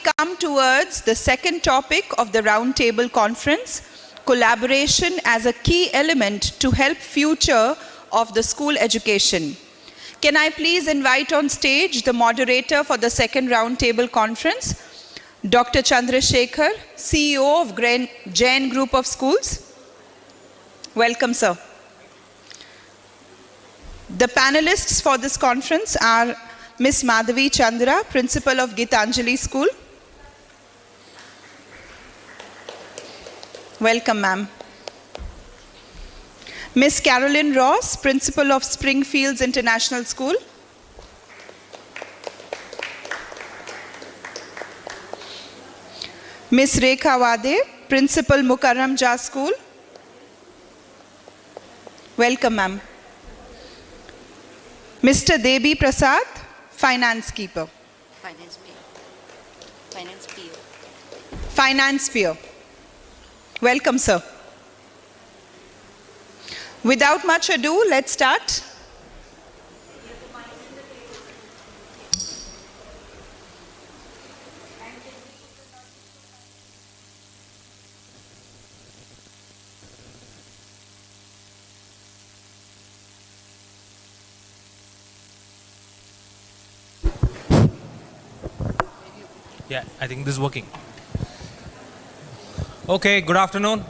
come towards the second topic of the Roundtable Conference, collaboration as a key element to help future of the school education. Can I please invite on stage the moderator for the second Roundtable Conference, Dr. Chandrasekhar, CEO of Jain Group of Schools. Welcome, sir. The panelists for this conference are Ms. Madhavi Chandra, Principal of Gitanjali School. Welcome, ma'am. Ms. Carolyn Ross, Principal of Springfields International School. Ms. Rekha Wade, Principal Mukarram Jah School. Welcome, ma'am. Mr. Debi Prasad, Finance Keeper. Finance PO. Finance PO. Welcome, sir. Without much ado, let's start. Yeah, I think this is working. Okay, good afternoon.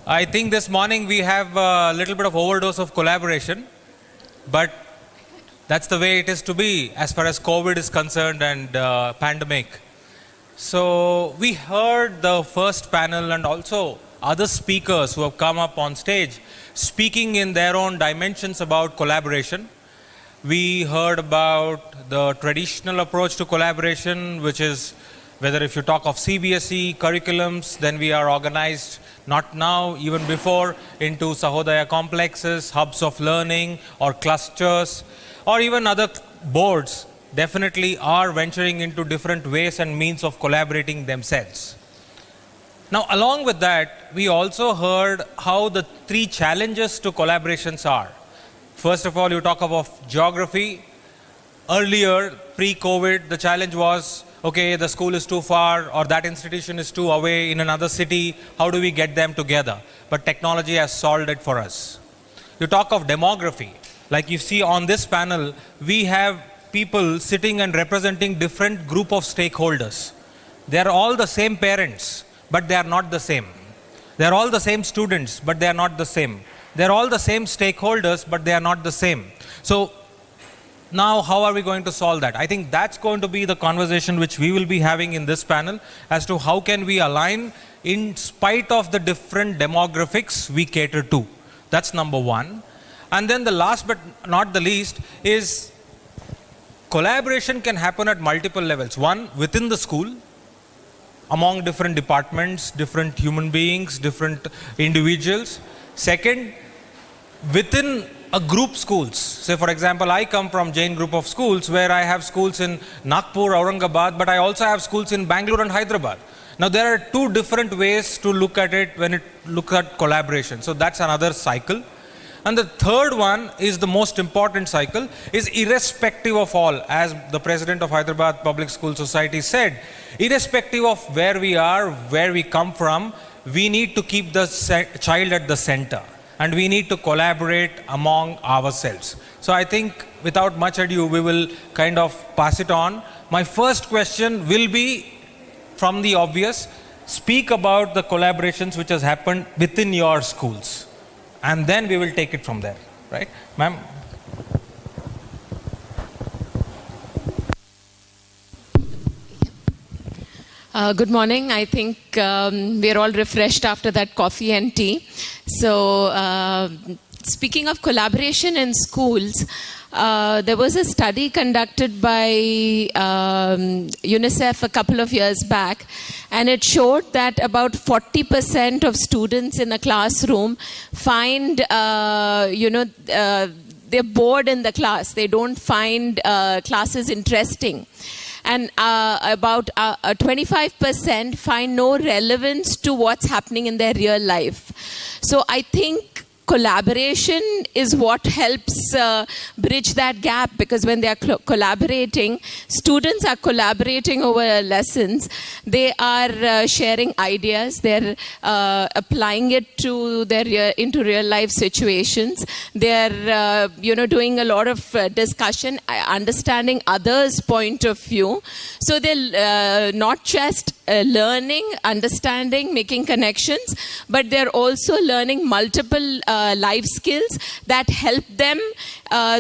I think this morning we have a little bit of overdose of collaboration, but that's the way it is to be as far as COVID is concerned and pandemic. So we heard the first panel and also other speakers who have come up on stage speaking in their own dimensions about collaboration. We heard about the traditional approach to collaboration, which is whether if you talk of CBSE curriculums, then we are organized, not now, even before, into Sahodaya complexes, hubs of learning, or clusters, or even other boards definitely are venturing into different ways and means of collaborating themselves. Now, along with that, we also heard how the three challenges to collaborations are. First of all, you talk about geography. Earlier, pre-COVID, the challenge was, okay, the school is too far or that institution is too away in another city. How do we get them together? But technology has solved it for us. You talk of demography. Like you see on this panel, we have people sitting and representing different group of stakeholders. They are all the same parents, but they are not the same. They are all the same students, but they are not the same. They're all the same stakeholders, but they are not the same. So now how are we going to solve that? I think that's going to be the conversation which we will be having in this panel as to how can we align in spite of the different demographics we cater to. That's number one. And then the last but not the least is collaboration can happen at multiple levels. One, within the school, among different departments, different human beings, different individuals. Second, within a group schools. Say for example, I come from Jain Group of Schools where I have schools in Nagpur, Aurangabad, but I also have schools in Bangalore and Hyderabad. Now there are two different ways to look at it when it looks at collaboration. So that's another cycle. And the third one is the most important cycle, is irrespective of all, as the president of Hyderabad Public School Society said, irrespective of where we are, where we come from, we need to keep the child at the center. And we need to collaborate among ourselves. So I think without much ado, we will kind of pass it on. My first question will be from the obvious. Speak about the collaborations which has happened within your schools. And then we will take it from there. Right? Ma'am? Good morning. I think we're all refreshed after that coffee and tea. So speaking of collaboration in schools, there was a study conducted by UNICEF a couple of years back, and it showed that about 40% of students in a classroom find, they're bored in the class. They don't find classes interesting. And about 25% find no relevance to what's happening in their real life. So I think collaboration is what helps bridge that gap, because when they are collaborating, students are collaborating over lessons. They are sharing ideas. They're applying it to their into real life situations. They're doing a lot of discussion, understanding others' point of view. So they're not just learning, understanding, making connections, but they're also learning multiple life skills that help them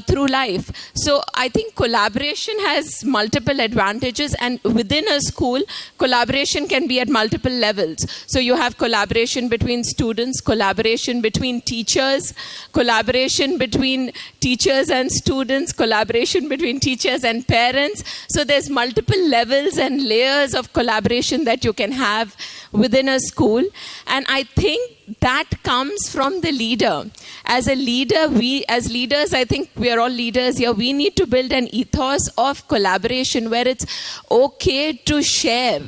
through life. So I think collaboration has multiple advantages, and within a school, collaboration can be at multiple levels. So you have collaboration between students, collaboration between teachers, collaboration between teachers and students, collaboration between teachers and parents. So there's multiple levels and layers of collaboration that you can have within a school. And I think that comes from the leader. As a leader, as leaders, I think we are all leaders here, we need to build an ethos of collaboration where it's okay to share.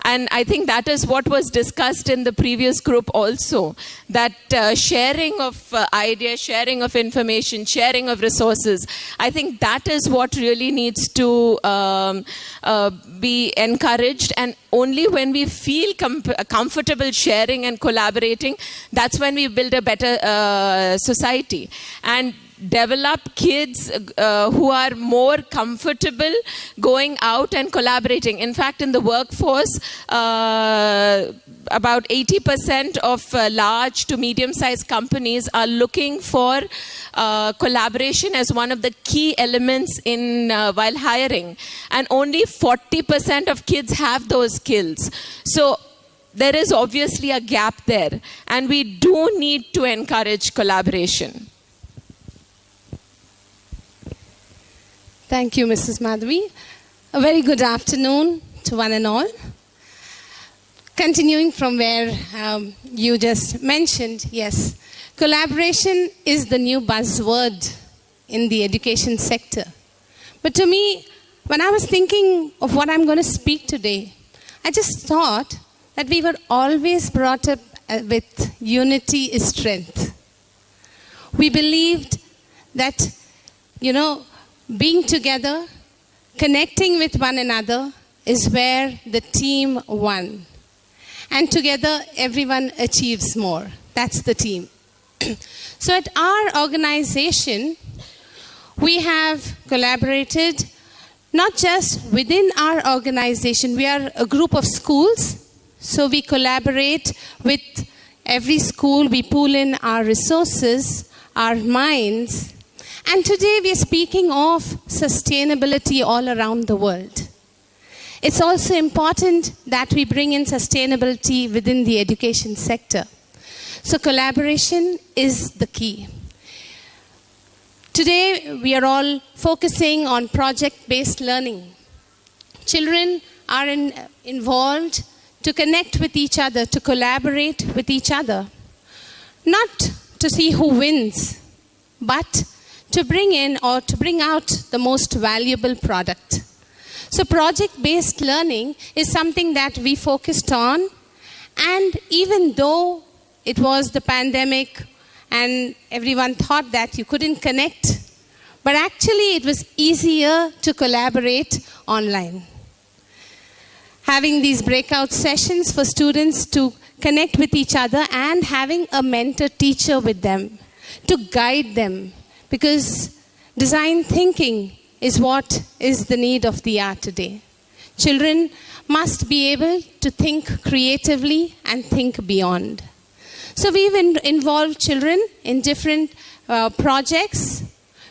And I think that is what was discussed in the previous group also, that sharing of ideas, sharing of information, sharing of resources, I think that is what really needs to be encouraged. And only when we feel comfortable sharing and collaborating, that's when we build a better society. And develop kids who are more comfortable going out and collaborating. In fact, in the workforce, about 80% of large to medium-sized companies are looking for collaboration as one of the key elements in while hiring. And only 40% of kids have those skills. So there is obviously a gap there. And we do need to encourage collaboration. Thank you, Mrs. Madhavi. A very good afternoon to one and all. Continuing from where you just mentioned, yes, collaboration is the new buzzword in the education sector. But to me, when I was thinking of what I'm going to speak today, I just thought that we were always brought up with unity is strength. We believed that, being together, connecting with one another is where the team won. And together, everyone achieves more. That's the team. So at our organization, we have collaborated not just within our organization. We are a group of schools. So we collaborate with every school. We pool in our resources, our minds. And today we are speaking of sustainability all around the world. It's also important that we bring in sustainability within the education sector. So collaboration is the key. Today we are all focusing on project-based learning. Children are involved to connect with each other, to collaborate with each other. Not to see who wins, but to bring in or to bring out the most valuable product. So project-based learning is something that we focused on, and even though it was the pandemic and everyone thought that you couldn't connect, but actually it was easier to collaborate online. Having these breakout sessions for students to connect with each other and having a mentor teacher with them to guide them. Because design thinking is what is the need of the hour today. Children must be able to think creatively and think beyond. So we've involved children in different projects.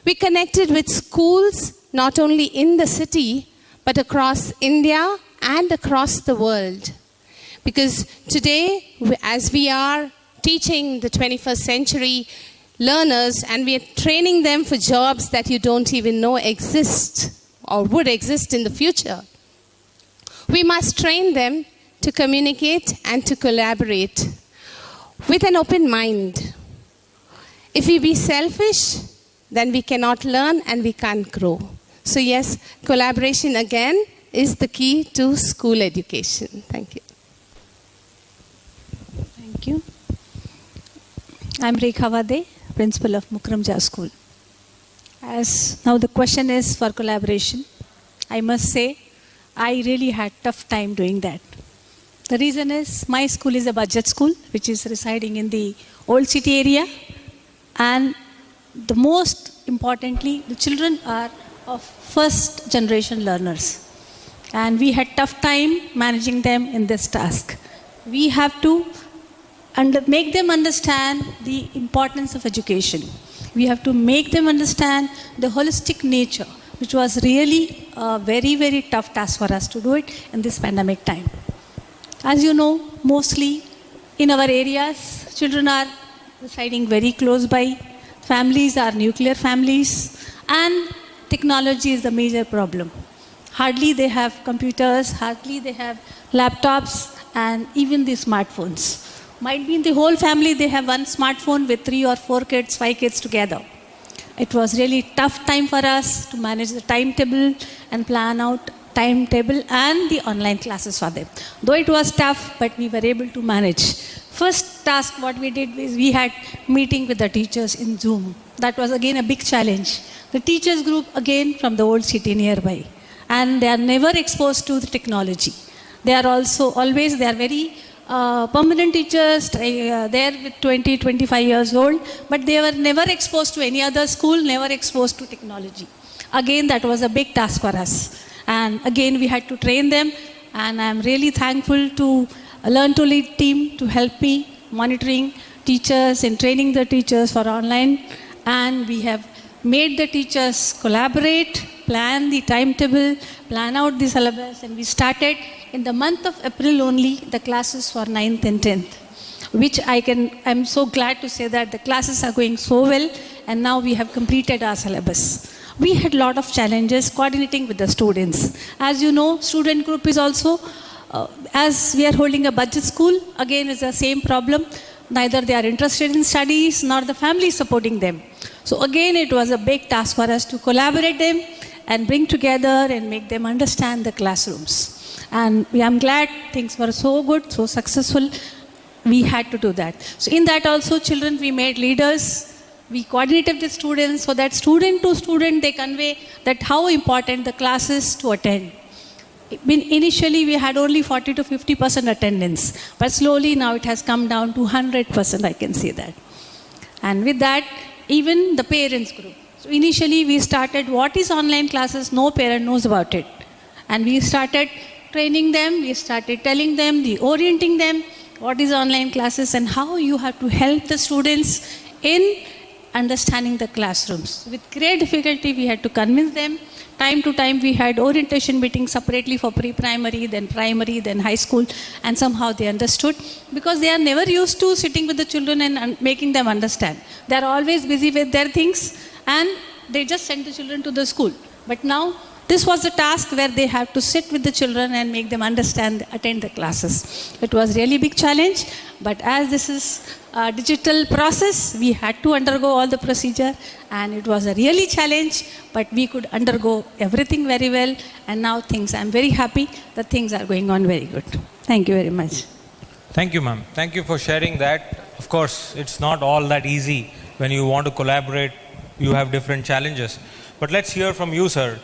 We connected with schools, not only in the city, but across India and across the world. Because today, as we are teaching the 21st century learners, and we are training them for jobs that you don't even know exist or would exist in the future, we must train them to communicate and to collaborate with an open mind. If we be selfish, then we cannot learn and we can't grow. So yes, collaboration again is the key to school education. Thank you. Thank you. I'm Rekha Wade, principal of Mukramja School. As now the question is for collaboration, I must say I really had tough time doing that. The reason is my school is a budget school which is residing in the old city area, and the most importantly the children are of first generation learners, and we had tough time managing them in this task. We have to make them understand the importance of education. We have to make them understand the holistic nature, which was really a very, very tough task for us to do it in this pandemic time. As you know, mostly in our areas, children are residing very close by, families are nuclear families, and technology is the major problem. Hardly they have computers, hardly they have laptops, and even the smartphones. Might be in the whole family they have one smartphone with 3 or 4 kids, 5 kids together. It was really tough time for us to manage the timetable and plan out timetable and the online classes for them. Though it was tough, but we were able to manage. First task what we did was we had meeting with the teachers in Zoom. That was again a big challenge. The teachers group again from the old city nearby, and they are never exposed to the technology. They are also always, they are very permanent teachers, there with 20, 25 years old, but they were never exposed to any other school, never exposed to technology. Again, that was a big task for us. And again, we had to train them, and I'm really thankful to Learn to Lead team to help me monitoring teachers and training the teachers for online. And we have made the teachers collaborate, plan the timetable, plan out the syllabus, and we started in the month of April only the classes for 9th and 10th, which I'm so glad to say that the classes are going so well, and now we have completed our syllabus. We had a lot of challenges coordinating with the students. As you know, student group is also, as we are holding a budget school, again is the same problem. Neither they are interested in studies, nor the family supporting them. So again, it was a big task for us to collaborate them and bring together and make them understand the classrooms. And I'm glad things were so good, so successful. We had to do that. So in that also, children, we made leaders. We coordinated with students so that student to student, they convey that how important the class is to attend. Initially, we had only 40 to 50% attendance, but slowly now it has come down to 100%, I can say that. And with that, even the parents group. So initially, we started what is online classes, no parent knows about it. And we started training them, we started telling them, orienting them, what is online classes and how you have to help the students in understanding the classrooms. With great difficulty, we had to convince them. Time to time, we had orientation meetings separately for pre-primary, then primary, then high school, and somehow they understood, because they are never used to sitting with the children and making them understand. They are always busy with their things, and they just send the children to the school. But now, this was a task where they have to sit with the children and make them understand, attend the classes. It was really big challenge, but as this is a digital process, we had to undergo all the procedure, and it was a really challenge, but we could undergo everything very well, and now I'm very happy that things are going on very good. Thank you very much. Thank you, ma'am. Thank you for sharing that. Of course, it's not all that easy when you want to collaborate. You have different challenges. But let's hear from you, sir.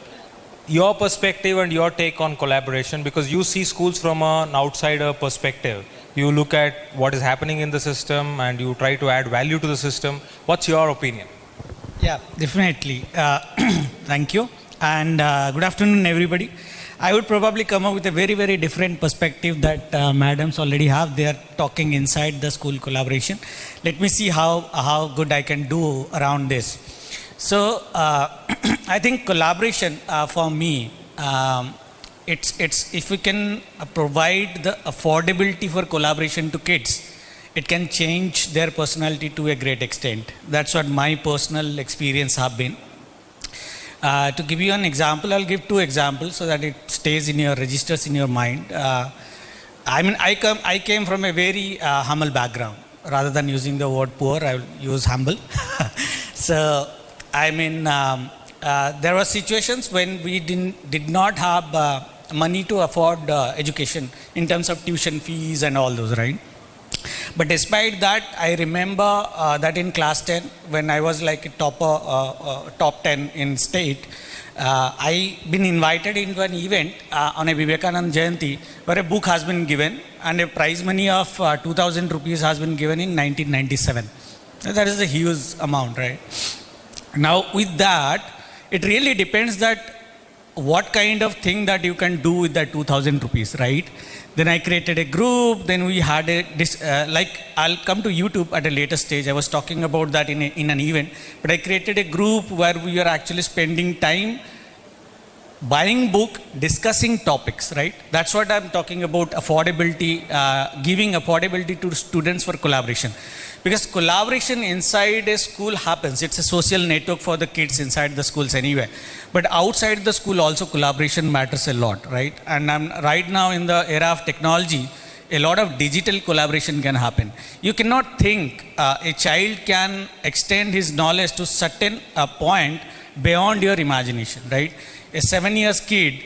Your perspective and your take on collaboration, because you see schools from an outsider perspective. You look at what is happening in the system and you try to add value to the system. What's your opinion? Yeah, definitely. Thank you. And good afternoon, everybody. I would probably come up with a very, very different perspective that madams already have. They are talking inside the school collaboration. Let me see how good I can do around this. So I think collaboration for me, it's if we can provide the affordability for collaboration to kids, it can change their personality to a great extent. That's what my personal experience have been. To give you an example, I'll give 2 examples so that it stays in your registers in your mind. I came from a very humble background. Rather than using the word poor, I will use humble. So there were situations when we did not have money to afford education in terms of tuition fees and all those, right? But despite that, I remember that in class 10, when I was like a top 10 in state, I been invited into an event on a Vivekanand Jayanti where a book has been given and a prize money of 2,000 rupees has been given in 1997. That is a huge amount, right? Now with that, it really depends that what kind of thing that you can do with that 2,000 rupees, right? Then I created a group, then we had like I'll come to YouTube at a later stage. I was talking about that in an event, but I created a group where we are actually spending time buying book, discussing topics, right? That's what I'm talking about, affordability, giving affordability to students for collaboration. Because collaboration inside a school happens. It's a social network for the kids inside the schools anyway. But outside the school also collaboration matters a lot, right? And I'm right now in the era of technology, a lot of digital collaboration can happen. You cannot think a child can extend his knowledge to certain point beyond your imagination, right? A 7 years kid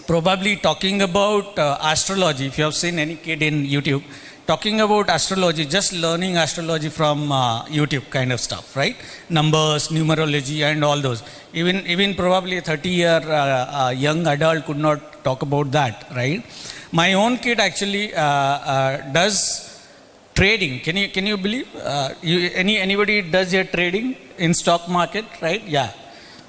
probably talking about astrology, if you have seen any kid in YouTube, talking about astrology, just learning astrology from YouTube kind of stuff, right? Numbers, numerology and all those. Even probably a 30-year young adult could not talk about that, right? My own kid actually does trading. Can you believe? Anybody does your trading in stock market, right? Yeah.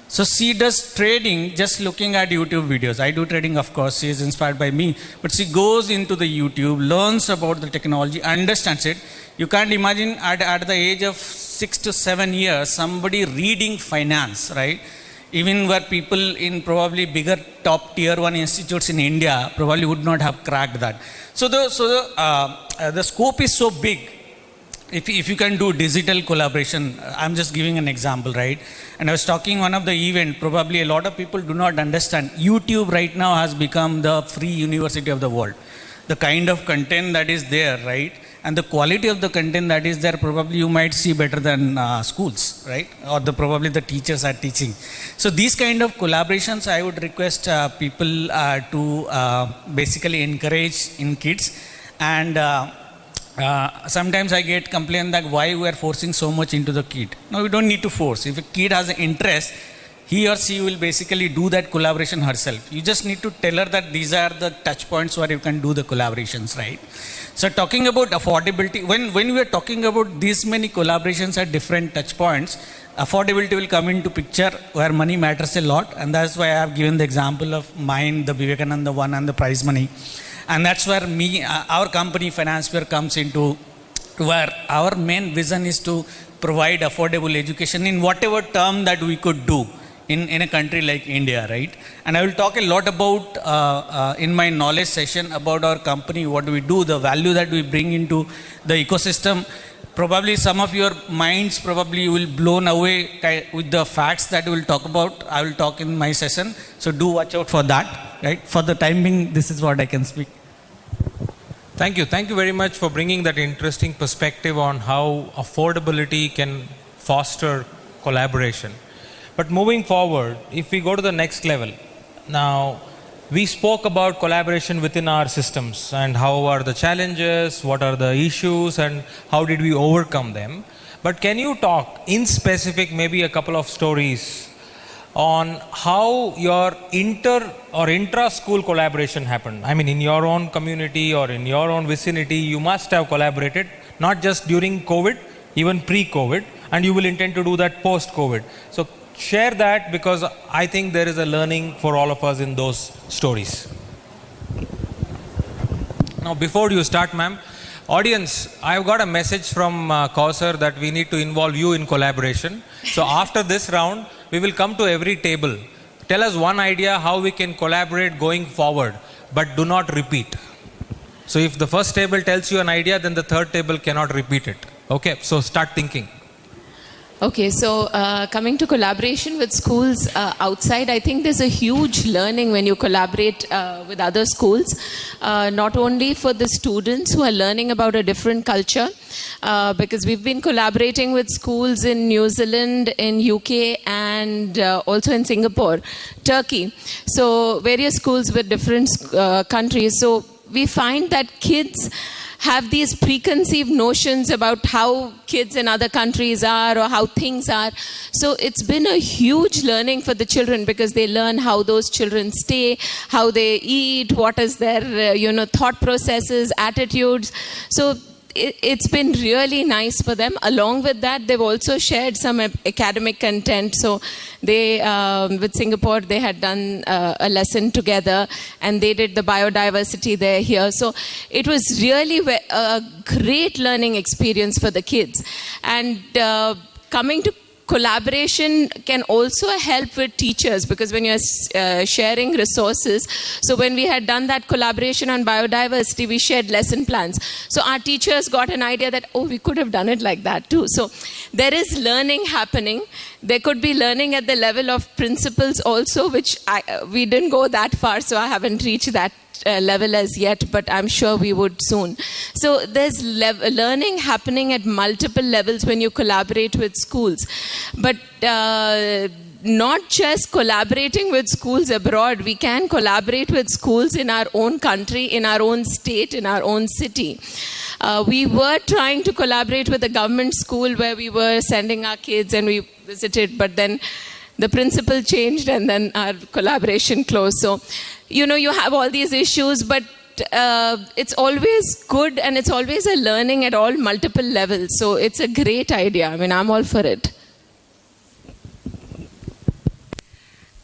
So she does trading just looking at YouTube videos. I do trading, of course. She is inspired by me. But she goes into the YouTube, learns about the technology, understands it. You can't imagine at the age of 6 to 7 years, somebody reading finance, right? Even where people in probably bigger top tier 1 institutes in India probably would not have cracked that. So the scope is so big. If you can do digital collaboration, I'm just giving an example, right? And I was talking one of the event, probably a lot of people do not understand. YouTube right now has become the free university of the world. The kind of content that is there, right? And the quality of the content that is there, probably you might see better than schools, right? Or probably the teachers are teaching. So these kind of collaborations, I would request people to basically encourage in kids. And sometimes I get complaint that why we are forcing so much into the kid. No, we don't need to force. If a kid has an interest, he or she will basically do that collaboration herself. You just need to tell her that these are the touch points where you can do the collaborations, right? So talking about affordability, when we are talking about these many collaborations at different touch points, affordability will come into picture where money matters a lot. And that's why I have given the example of mine, the Vivekananda one and the prize money. And that's where our company FinancePeer comes into, where our main vision is to provide affordable education in whatever term that we could do in a country like India, right? And I will talk a lot about, in my knowledge session, about our company, what we do, the value that we bring into the ecosystem. Probably some of your minds probably will blown away with the facts that we will talk about. I will talk in my session. So do watch out for that, right? For the time being, this is what I can speak. Thank you. Thank you very much for bringing that interesting perspective on how affordability can foster collaboration. But moving forward, if we go to the next level, now we spoke about collaboration within our systems and how are the challenges, what are the issues, and how did we overcome them. But can you talk in specific, maybe a couple of stories on how your inter or intra-school collaboration happened? I mean, in your own community or in your own vicinity, you must have collaborated, not just during COVID, even pre-COVID, and you will intend to do that post-COVID. So share that, because I think there is a learning for all of us in those stories. Now, before you start, ma'am, audience, I've got a message from Kausar that we need to involve you in collaboration. So after this round, we will come to every table. Tell us one idea how we can collaborate going forward, but do not repeat. So if the first table tells you an idea, then the third table cannot repeat it. Okay, so start thinking. Okay, so coming to collaboration with schools outside, I think there's a huge learning when you collaborate with other schools, not only for the students who are learning about a different culture, because we've been collaborating with schools in New Zealand, in UK, and also in Singapore, Turkey. So various schools with different countries. So we find that kids have these preconceived notions about how kids in other countries are or how things are. So it's been a huge learning for the children because they learn how those children stay, how they eat, what is their thought processes, attitudes. So it's been really nice for them. Along with that, they've also shared some academic content. So they, with Singapore, they had done a lesson together and they did the biodiversity there here. So it was really a great learning experience for the kids. And coming to collaboration can also help with teachers because when you're sharing resources, so when we had done that collaboration on biodiversity, we shared lesson plans. So our teachers got an idea that, oh, we could have done it like that too. So there is learning happening. There could be learning at the level of principals also, which we didn't go that far, so I haven't reached that level as yet, but I'm sure we would soon. So there's learning happening at multiple levels when you collaborate with schools. But not just collaborating with schools abroad, we can collaborate with schools in our own country, in our own state, in our own city. We were trying to collaborate with a government school where we were sending our kids and we visited, but then the principal changed and then our collaboration closed. So, you have all these issues, but it's always good and it's always a learning at all multiple levels. So it's a great idea. I mean, I'm all for it.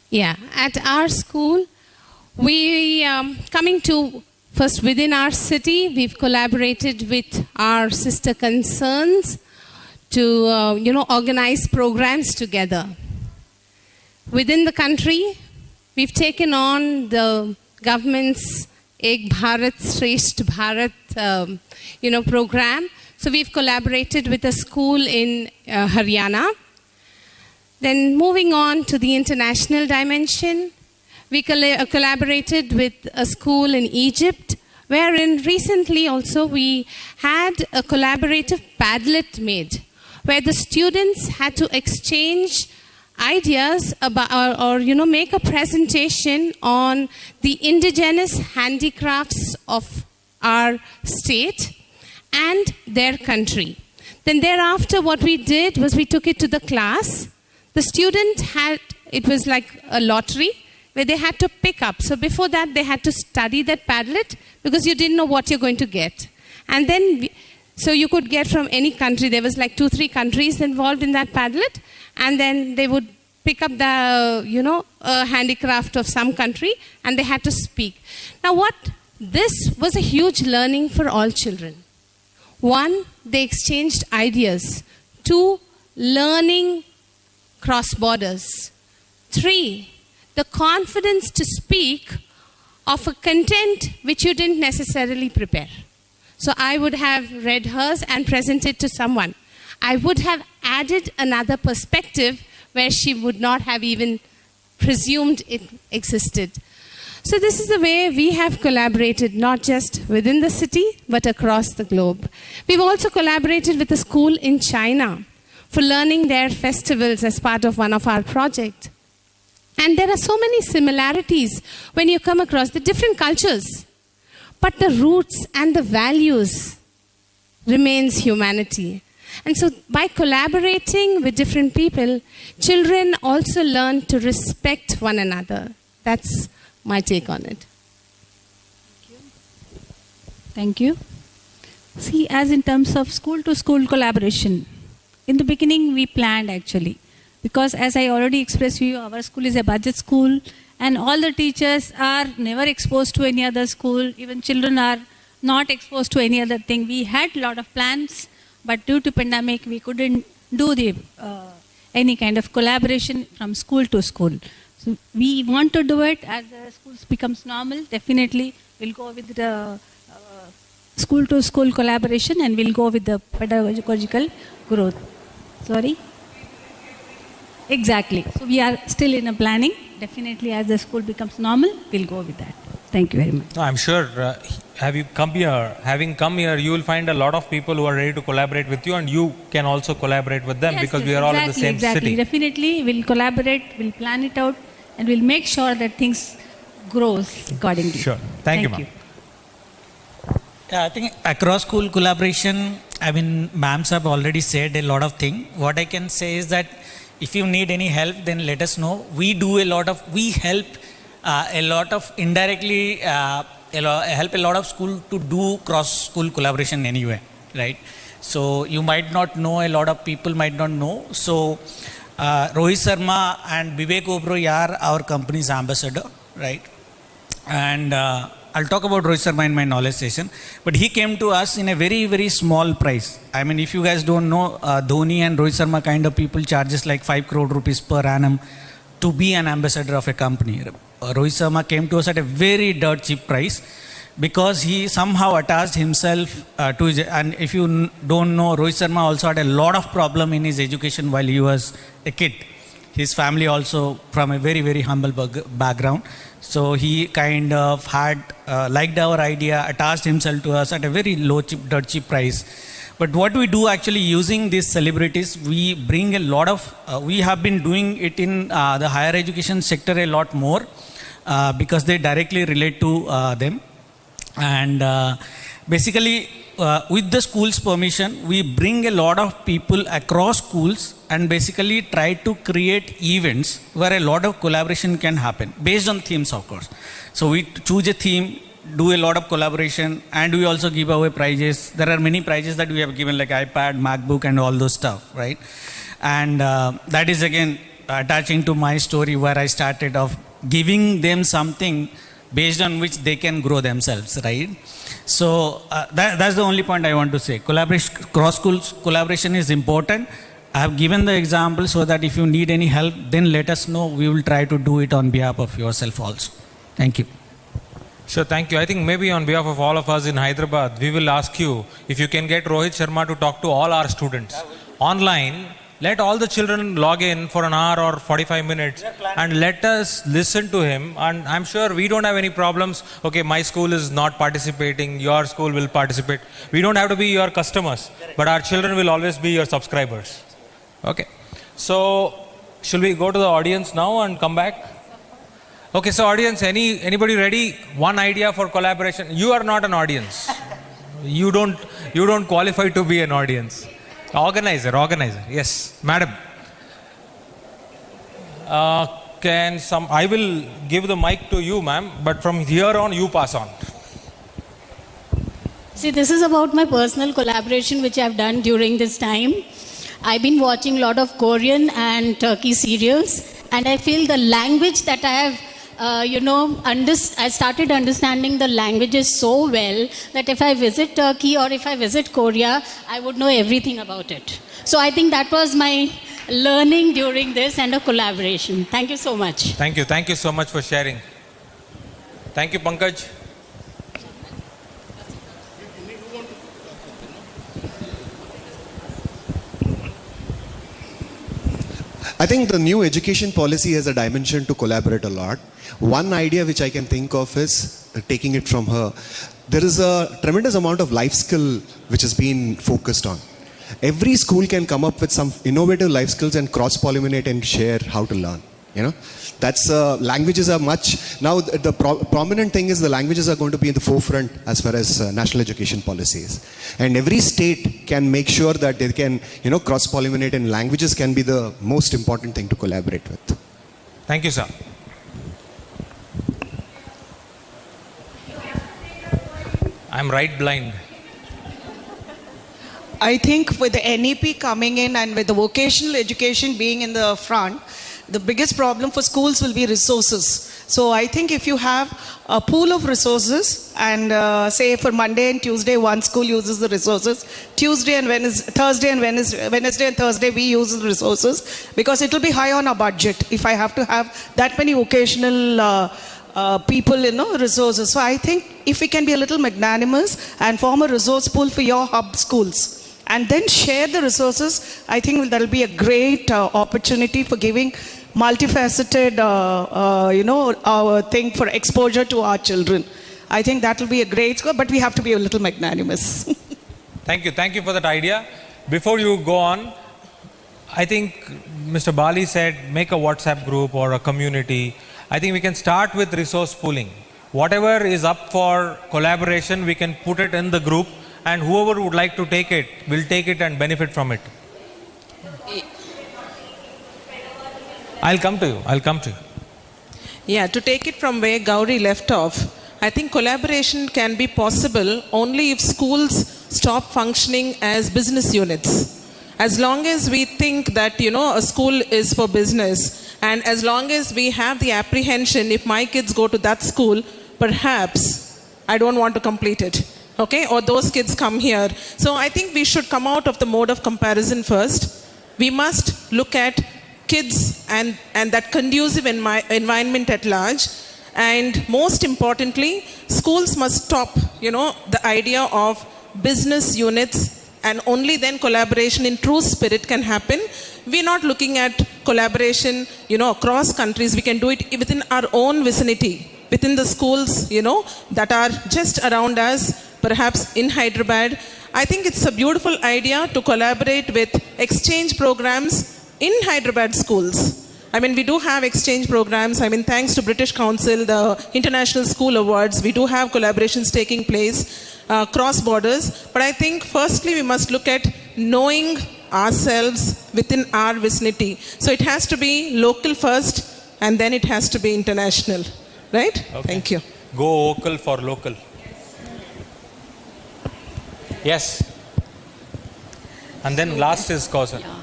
Yeah, at our school, we coming to first within our city, we've collaborated with our sister concerns to organize programs together. Within the country, we've taken on the government's Ek Bharat Shresht Bharat program. So we've collaborated with a school in Haryana. Then moving on to the international dimension, we collaborated with a school in Egypt, wherein recently also we had a collaborative Padlet made, where the students had to exchange ideas about or make a presentation on the indigenous handicrafts of our state and their country. Then thereafter what we did was we took it to the class. The student it was like a lottery where they had to pick up. So before that they had to study that Padlet because you didn't know what you're going to get. And then so you could get from any country. There was like 2-3 countries involved in that Padlet. And then they would pick up the, handicraft of some country and they had to speak. Now this was a huge learning for all children. 1, they exchanged ideas. 2, learning cross borders. 3, the confidence to speak of a content which you didn't necessarily prepare. So I would have read hers and presented to someone. I would have added another perspective where she would not have even presumed it existed. So this is the way we have collaborated, not just within the city, but across the globe. We've also collaborated with a school in China for learning their festivals as part of one of our projects. And there are so many similarities when you come across the different cultures. But the roots and the values remains humanity. And so by collaborating with different people, children also learn to respect one another. That's my take on it. Thank you. See, as in terms of school-to-school collaboration, in the beginning we planned actually. Because as I already expressed to you, our school is a budget school and all the teachers are never exposed to any other school. Even children are not exposed to any other thing. We had a lot of plans, but due to pandemic, we couldn't do any kind of collaboration from school to school. So we want to do it as the schools becomes normal. Definitely, we'll go with the school-to-school collaboration and we'll go with the pedagogical growth. Sorry? Exactly. So we are still in a planning. Definitely, as the school becomes normal, we'll go with that. Thank you very much. No, I'm sure having come here, you will find a lot of people who are ready to collaborate with you and you can also collaborate with them because we are all in the same city. Definitely, we'll collaborate, we'll plan it out and we'll make sure that things grows accordingly. Sure. Thank you, ma'am. Yeah, I think across school collaboration, I mean, ma'ams have already said a lot of things. What I can say is that if you need any help, then let us know. We help a lot of indirectly, help a lot of school to do cross school collaboration anyway, right? So you might not know, a lot of people might not know. So Rohit Sharma and Vivek Oberoi are our company's ambassador, right? And I'll talk about Rohit Sharma in my knowledge session. But he came to us in a very, very small price. I mean, if you guys don't know, Dhoni and Rohit Sharma kind of people charges like 5 crore rupees per annum to be an ambassador of a company. Rohit Sharma came to us at a very dirt cheap price because he somehow attached himself to his, and if you don't know, Rohit Sharma also had a lot of problem in his education while he was a kid. His family also from a very, very humble background. So he kind of had liked our idea, attached himself to us at a very low, dirt cheap price. But what we do actually using these celebrities, we bring a lot of, we have been doing it in the higher education sector a lot more because they directly relate to them. And basically, with the school's permission, we bring a lot of people across schools and basically try to create events where a lot of collaboration can happen based on themes, of course. So we choose a theme, do a lot of collaboration, and we also give away prizes. There are many prizes that we have given, like iPad, MacBook, and all those stuff, right? And that is again attaching to my story where I started of giving them something based on which they can grow themselves, right? So that's the only point I want to say. Cross-school collaboration is important. I have given the example so that if you need any help, then let us know. We will try to do it on behalf of yourself also. Thank you. Sure, thank you. I think maybe on behalf of all of us in Hyderabad, we will ask you if you can get Rohit Sharma to talk to all our students online. Let all the children log in for an hour or 45 minutes and let us listen to him. And I'm sure we don't have any problems. Okay, my school is not participating, your school will participate. We don't have to be your customers, but our children will always be your subscribers. Okay, so should we go to the audience now and come back? Okay, so audience, anybody ready? One idea for collaboration. You are not an audience. You don't qualify to be an audience. Organizer. Yes, madam. I will give the mic to you, ma'am, but from here on, you pass on. See, this is about my personal collaboration which I've done during this time. I've been watching a lot of Korean and Turkey serials, and I feel the language that I have I started understanding the languages so well that if I visit Turkey or if I visit Korea, I would know everything about it. So I think that was my learning during this and a collaboration. Thank you so much. Thank you so much for sharing. Thank you, Pankaj. I think the new education policy has a dimension to collaborate a lot. One idea which I can think of is, taking it from her, there is a tremendous amount of life skill which has been focused on. Every school can come up with some innovative life skills and cross-pollinate and share how to learn. You know, that's languages are much now. The prominent thing is the languages are going to be in the forefront as far as national education policies, and every state can make sure that they can cross-pollinate, and languages can be the most important thing to collaborate with. Thank you, sir. I'm right blind. I think with the NEP coming in and with the vocational education being in the front, the biggest problem for schools will be resources. So I think if you have a pool of resources and say for Monday and Tuesday one school uses the resources, Thursday and Wednesday and Thursday we use the resources, because it will be high on our budget if I have to have that many vocational people, resources. So I think if we can be a little magnanimous and form a resource pool for your hub schools and then share the resources, I think that will be a great opportunity for giving multifaceted, our thing for exposure to our children. I think that will be a great score, but we have to be a little magnanimous. Thank you for that idea. Before you go on, I think Mr. Bali said make a WhatsApp group or a community. I think we can start with resource pooling. whatever is up for collaboration, we can put it in the group, and whoever would like to take it will take it and benefit from it. I'll come to you. Yeah, to take it from where Gauri left off, I think collaboration can be possible only if schools stop functioning as business units. As long as we think that, a school is for business, and as long as we have the apprehension, if my kids go to that school, perhaps I don't want to complete it. Okay? Or those kids come here. So I think we should come out of the mode of comparison first. We must look at kids and that conducive environment at large. And most importantly, schools must stop, the idea of business units, and only then collaboration in true spirit can happen. We're not looking at collaboration, across countries. We can do it within our own vicinity, within the schools, that are just around us, perhaps in Hyderabad. I think it's a beautiful idea to collaborate with exchange programs in Hyderabad schools. I mean, we do have exchange programs. I mean, thanks to British Council, the International School Awards, we do have collaborations taking place cross borders. But I think firstly we must look at knowing ourselves within our vicinity. So it has to be local first, and then it has to be international. Right? Okay. Thank you. Go vocal for local. Yes. And then last is Kausar. Yeah.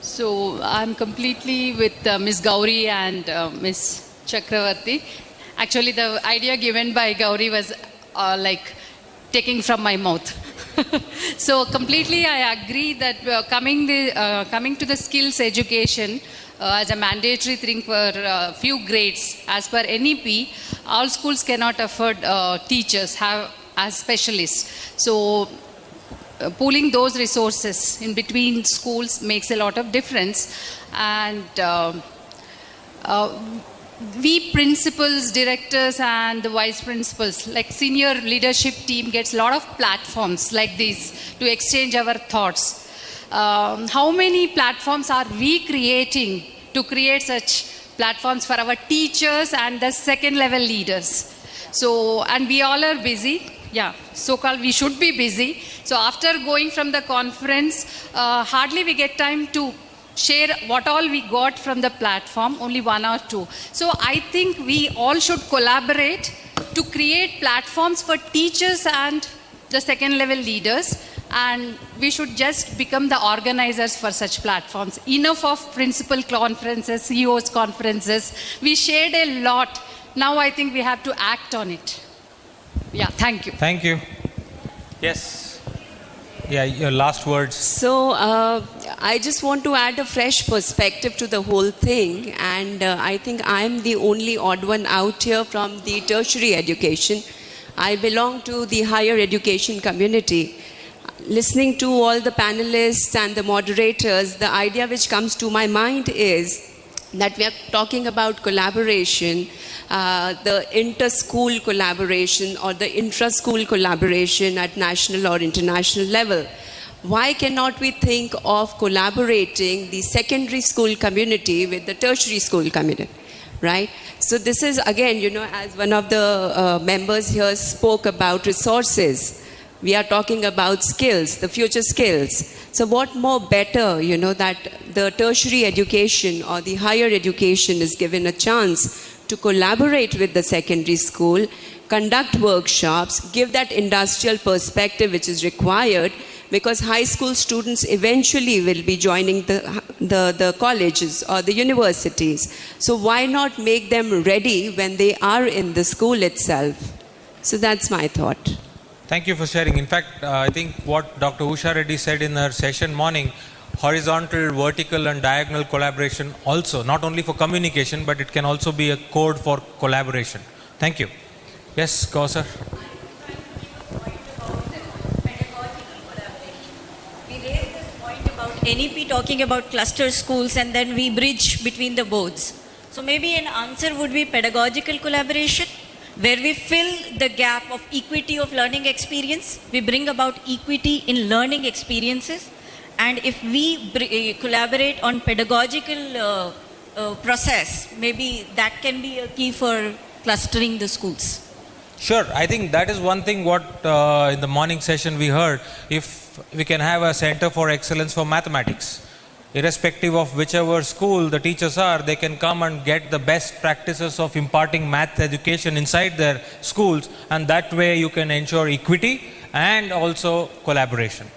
So I'm completely with Ms. Gauri and Ms. Chakravarti. Actually, the idea given by Gauri was like taking from my mouth. So completely I agree that coming to the skills education as a mandatory thing for few grades as per NEP, all schools cannot afford teachers as specialists. So pooling those resources in between schools makes a lot of difference. And we principals, directors and the vice principals, like senior leadership team, gets a lot of platforms like this to exchange our thoughts. How many platforms are we creating to create such platforms for our teachers and the second level leaders? So, and we all are busy. Yeah, so-called we should be busy. So after going from the conference, hardly we get time to share what all we got from the platform, only 1 or 2. So I think we all should collaborate to create platforms for teachers and the second level leaders, and we should just become the organizers for such platforms. Enough of principal conferences, CEOs conferences. We shared a lot. Now I think we have to act on it. Yeah, thank you. Thank you. Yes. Yeah, your last words. So, I just want to add a fresh perspective to the whole thing, and I think I'm the only odd one out here from the tertiary education. I belong to the higher education community. Listening to all the panelists and the moderators, the idea which comes to my mind is that we are talking about collaboration, the inter-school collaboration or the intra-school collaboration at national or international level. Why cannot we think of collaborating the secondary school community with the tertiary school community, right? So this is again, as one of the members here spoke about resources, we are talking about skills, the future skills. So what more better, that the tertiary education or the higher education is given a chance to collaborate with the secondary school, conduct workshops, give that industrial perspective which is required, because high school students eventually will be joining the colleges or the universities. So why not make them ready when they are in the school itself? So that's my thought. Thank you for sharing. In fact, I think what Dr. Usha Reddy said in her session morning, horizontal, vertical and diagonal collaboration also, not only for communication, but it can also be a code for collaboration. Thank you. Yes, Kausar. We raised this point about NEP talking about cluster schools, and then we bridge between the boards. So maybe an answer would be pedagogical collaboration, where we fill the gap of equity of learning experience. We bring about equity in learning experiences. And if we collaborate on pedagogical process, maybe that can be a key for clustering the schools. Sure, I think that is one thing what in the morning session we heard. If we can have a center for excellence for mathematics, irrespective of whichever school the teachers are, they can come and get the best practices of imparting math education inside their schools, and that way you can ensure equity and also collaboration.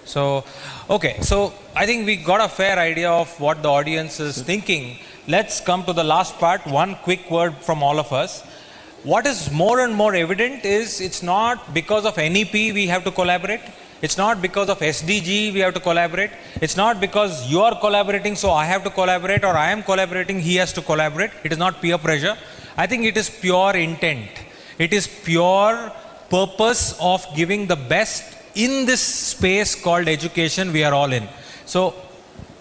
So, okay, so I think we got a fair idea of what the audience is thinking. Let's come to the last part. One quick word from all of us. What is more and more evident is it's not because of NEP we have to collaborate. It's not because of SDG we have to collaborate. It's not because you are collaborating so I have to collaborate, or I am collaborating, he has to collaborate. It is not peer pressure. I think it is pure intent. It is pure purpose of giving the best in this space called education we are all in. So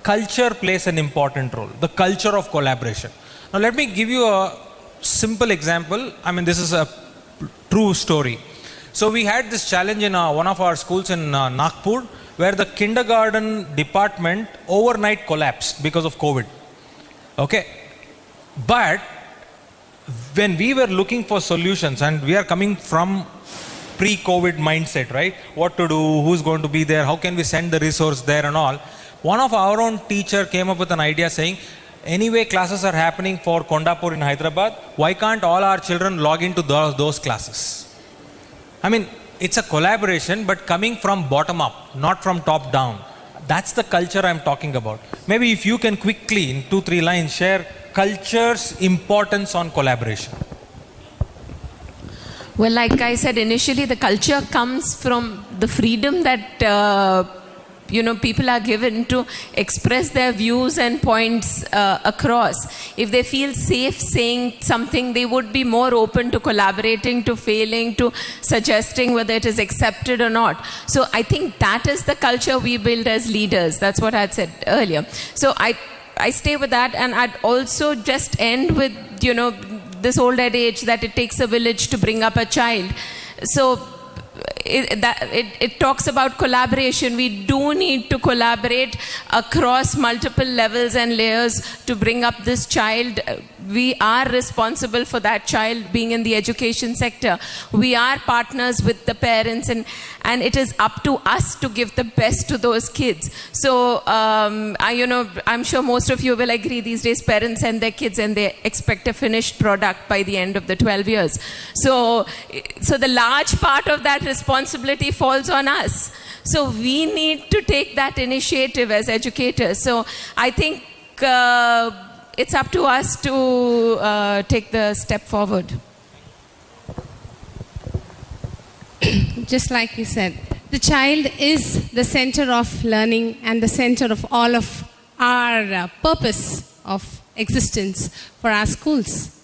culture plays an important role, the culture of collaboration. Now let me give you a simple example. I mean, this is a true story. So we had this challenge in one of our schools in Nagpur, where the kindergarten department overnight collapsed because of COVID. Okay. But when we were looking for solutions, and we are coming from pre-COVID mindset, right? What to do, who's going to be there, how can we send the resource there and all. One of our own teacher came up with an idea saying, anyway, classes are happening for Kondapur in Hyderabad. Why can't all our children log into those classes? I mean, it's a collaboration, but coming from bottom up, not from top down. That's the culture I'm talking about. Maybe if you can quickly, in 2-3 lines, share culture's importance on collaboration. Well, like I said initially, the culture comes from the freedom that people are given to express their views and points across. If they feel safe saying something, they would be more open to collaborating, to failing, to suggesting whether it is accepted or not. So I think that is the culture we build as leaders. That's what I had said earlier. So I stay with that, and I'd also just end with, this old adage that it takes a village to bring up a child. So it talks about collaboration. We do need to collaborate across multiple levels and layers to bring up this child. We are responsible for that child being in the education sector. We are partners with the parents, and it is up to us to give the best to those kids. So, I'm sure most of you will agree these days parents send their kids and they expect a finished product by the end of the 12 years. So the large part of that responsibility falls on us. So we need to take that initiative as educators. So I think it's up to us to take the step forward. Just like you said, the child is the center of learning and the center of all of our purpose of existence for our schools.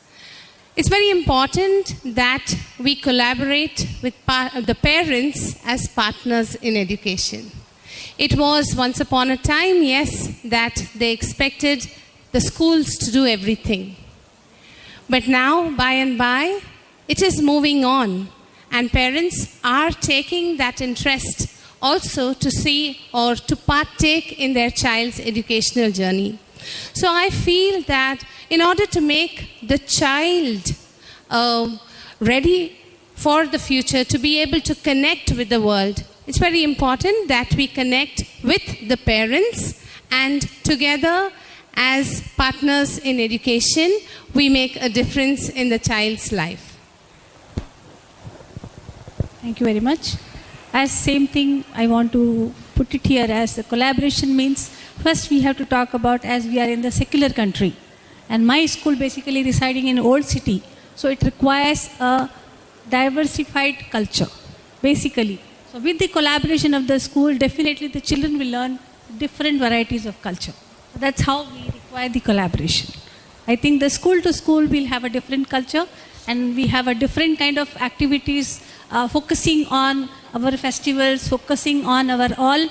It's very important that we collaborate with the parents as partners in education. It was once upon a time, yes, that they expected the schools to do everything. But now, by and by, it is moving on. And parents are taking that interest also to see or to partake in their child's educational journey. So I feel that in order to make the child ready for the future, to be able to connect with the world, it's very important that we connect with the parents, and together as partners in education, we make a difference in the child's life. Thank you very much. As same thing, I want to put it here as the collaboration means, first we have to talk about, as we are in the secular country, and my school basically residing in old city, so it requires a diversified culture, basically. So with the collaboration of the school, definitely the children will learn different varieties of culture. So that's how we require the collaboration. I think the school to school will have a different culture, and we have a different kind of activities focusing on our festivals, focusing on our all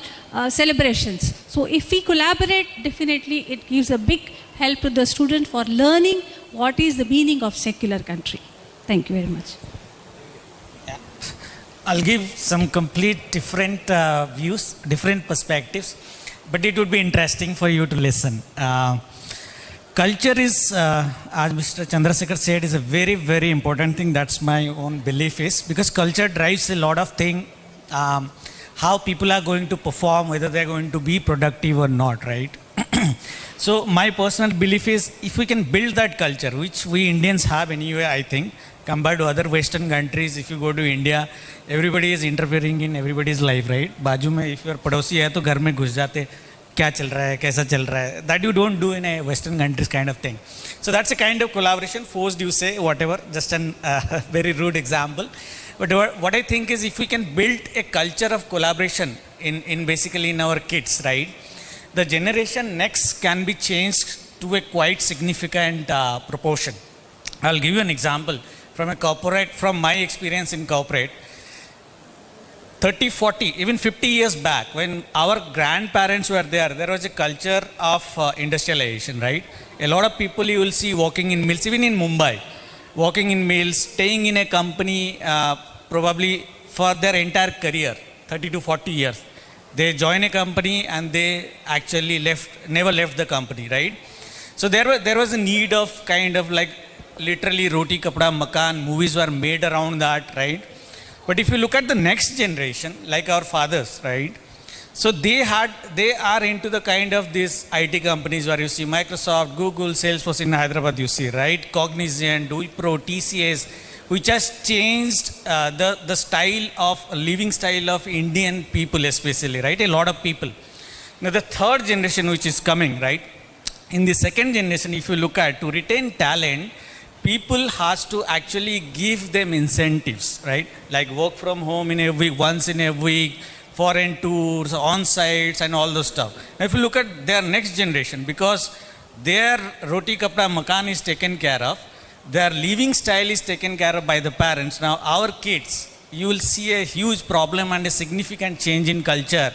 celebrations. So if we collaborate, definitely it gives a big help to the student for learning what is the meaning of secular country. Thank you very much. Yeah. I'll give some complete different views, different perspectives, but it would be interesting for you to listen. culture is, as Mr. Chandrasekhar said, is a very, very important thing. That's my own belief is, because culture drives a lot of things, how people are going to perform, whether they're going to be productive or not, right? So my personal belief is, if we can build that culture, which we Indians have anyway, I think, compared to other Western countries, if you go to India, everybody is interfering in everybody's life, right? बाजू में if your पड़ोसी है तो घर में घुस जाते, क्या चल रहा है, कैसा चल रहा है? That you don't do in a Western countries kind of thing. So that's a kind of collaboration. Forced, you say, whatever. Just a very rude example. But what I think is, if we can build a culture of collaboration in basically in our kids, right? The generation next can be changed to a quite significant proportion. I'll give you an example from my experience in corporate. 30, 40, even 50 years back, when our grandparents were there was a culture of industrialization, right? A lot of people you will see walking in mills, even in Mumbai, walking in mills, staying in a company probably for their entire career, 30 to 40 years. They join a company and they actually never left the company, right? So there was a need of kind of like literally roti kapda makan, movies were made around that, right? But if you look at the next generation, like our fathers, right? So they are into the kind of these IT companies where you see Microsoft, Google, Salesforce in Hyderabad, you see, right? Cognizant, Wipro, TCS, which has changed the style of living style of Indian people especially, right? A lot of people. Now the third generation which is coming, right? In the second generation, if you look at, to retain talent, people has to actually give them incentives, right? Like work from home in a week, once in a week, foreign tours, on-sites and all those stuff. Now if you look at their next generation, because their roti kapda makan is taken care of, their living style is taken care of by the parents. Now our kids, you will see a huge problem and a significant change in culture,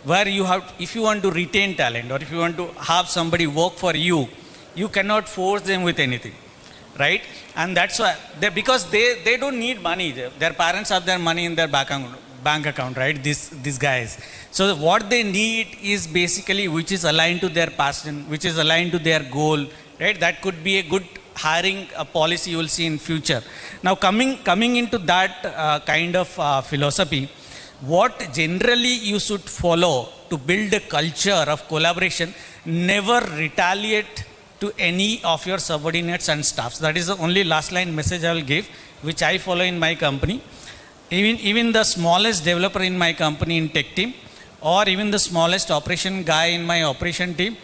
where you have, if you want to retain talent or if you want to have somebody work for you, you cannot force them with anything, right? And that's why, because they don't need money. Their parents have their money in their bank account, right? These guys. So what they need is basically which is aligned to their passion, which is aligned to their goal, right? That could be a good hiring policy you will see in future. Now coming into that kind of philosophy, what generally you should follow to build a culture of collaboration, never retaliate to any of your subordinates and staffs. That is the only last line message I will give, which I follow in my company. Even the smallest developer in my company in tech team, or even the smallest operation guy in my operation team,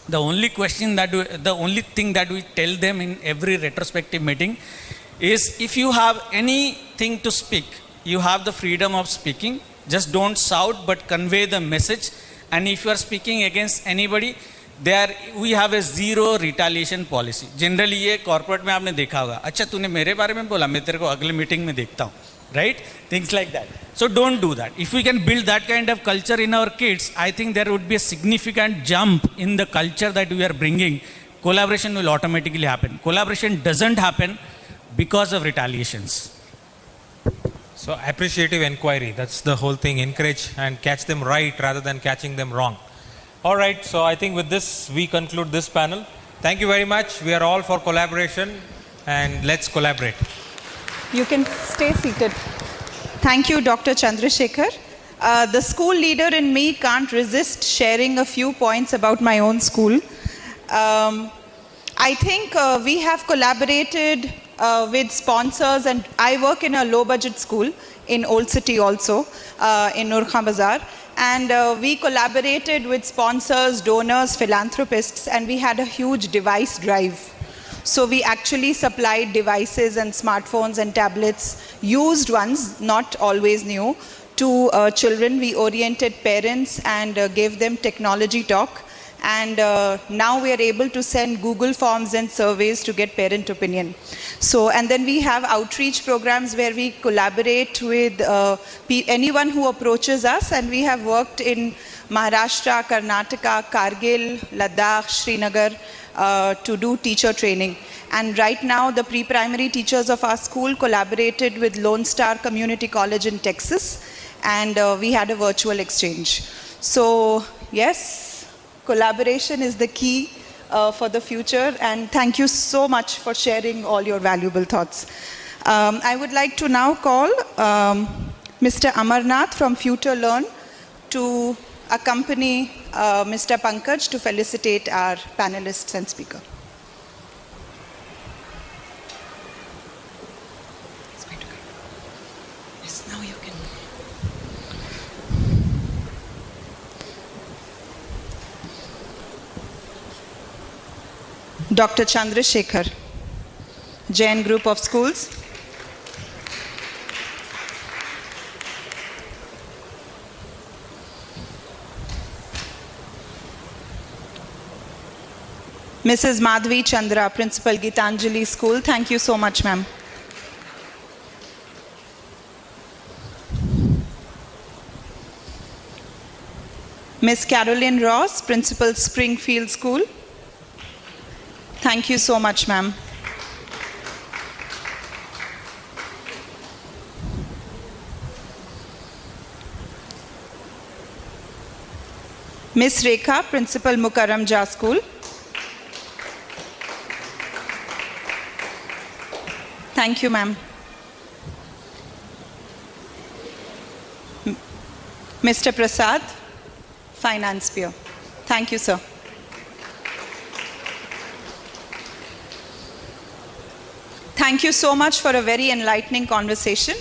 the only thing that we tell them in every retrospective meeting is, if you have anything to speak, you have the freedom of speaking. Just don't shout, but convey the message. And if you are speaking against anybody, we have a zero retaliation policy. Generally ये corporate में आपने देखा होगा, अच्छा तूने मेरे बारे में बोला, मैं तेरे को अगले मीटिंग में देखता हूँ, right? Things like that. So don't do that. If we can build that kind of culture in our kids, I think there would be a significant jump in the culture that we are bringing. Collaboration will automatically happen. Collaboration doesn't happen because of retaliations. So appreciative inquiry, that's the whole thing. Encourage and catch them right rather than catching them wrong. All right, so I think with this we conclude this panel. Thank you very much. We are all for collaboration, and let's collaborate. You can stay seated. Thank you, Dr. Chandrasekhar. The school leader in me can't resist sharing a few points about my own school. I think we have collaborated with sponsors, and I work in a low-budget school in Old City also, in Nurkhan Bazaar. And we collaborated with sponsors, donors, philanthropists, and we had a huge device drive. So we actually supplied devices and smartphones and tablets, used ones, not always new, to children. We oriented parents and gave them technology talk. And now we are able to send Google Forms and surveys to get parent opinion. So, and then we have outreach programs where we collaborate with anyone who approaches us, and we have worked in Maharashtra, Karnataka, Kargil, Ladakh, Srinagar to do teacher training. And right now the pre-primary teachers of our school collaborated with Lone Star Community College in Texas, and we had a virtual exchange. So yes, collaboration is the key for the future, and thank you so much for sharing all your valuable thoughts. I would like to now call Mr. Amarnath from Future Learn to accompany Mr. Pankaj to felicitate our panelists and speaker. Yes, now you can. Dr. Chandrasekhar, Jain Group of Schools. Mrs. Madhvi Chandra, Principal, Gitanjali School. Thank you so much, ma'am. Miss Caroline Ross, Principal, Springfield School. Thank you so much, ma'am. Miss Rekha, Principal, Mukarram Jah School. Thank you, ma'am. Mr. Prasad, Finance Bureau. Thank you, sir. Thank you so much for a very enlightening conversation.